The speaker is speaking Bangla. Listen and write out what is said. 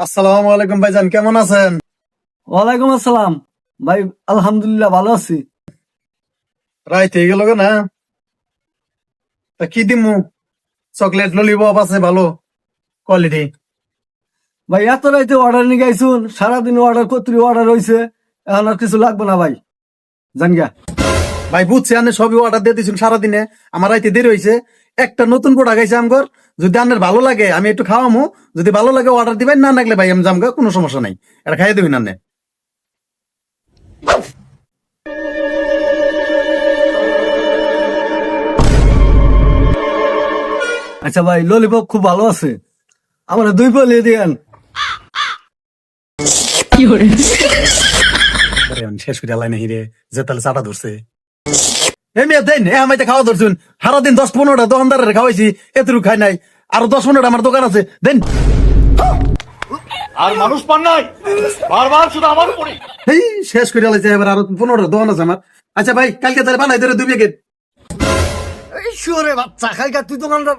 আসসালামু আলাইকুম ভাইজান, কেমন আছেন? ওয়ালাইকুম আসসালাম ভাই। আলহামদুলিল্লাহ ভালো আছি। রাইত হয়ে গেল না? তা কি দিমু? চকলেট ললিপপ আছে ভালো কোয়ালিটি। ভাই এত রাইতে অর্ডার নিয়ে গাইছুন, সারাদিন অর্ডার করতে অর্ডার হয়েছে, এখন আর কিছু লাগবে না ভাই, জানগা। ভাই বুঝছি, আপনি সবই অর্ডার দিয়ে দিচ্ছেন সারাদিনে, আমার রাইতে দেরি হয়েছে। একটা নতুন প্রোডাক্ট আইছে আমগর, যদি আপনার ভালো লাগে আমি একটু খাওয়ামু, যদি ভালো লাগে অর্ডার দিবেন, না লাগলে ভাই আমি জামগা, কোনো সমস্যা নাই, এটা খাইয়ে দেবেন আপনি। আচ্ছা ভাই, ললিপপ খুব ভালো আছে, আমার 2 পলি দিয়েন। আরে আমি শেষ করে লাইনে হিরে যে তাহলে চাটা ধরছে। এমনি দেন এ আমি খাওয়া ধরছুন, সারাদিন 10-15টা দোকানদারের খাওয়াইছি, এতটুকু খাই নাই, আরো 10-15টা আমার দোকান আছে, দেন। আর মানুষ পান নাই, বারবার শুধু আমার উপরে। এই শেষ করে লাইছে, এবার আরো 15টা দোকান আছে আমার। আচ্ছা ভাই, কালকে তাহলে বানাই ধরে 2 প্যাকেট। এই শুয়োরে বাচ্চা খাই গা, তুই দোকানদার।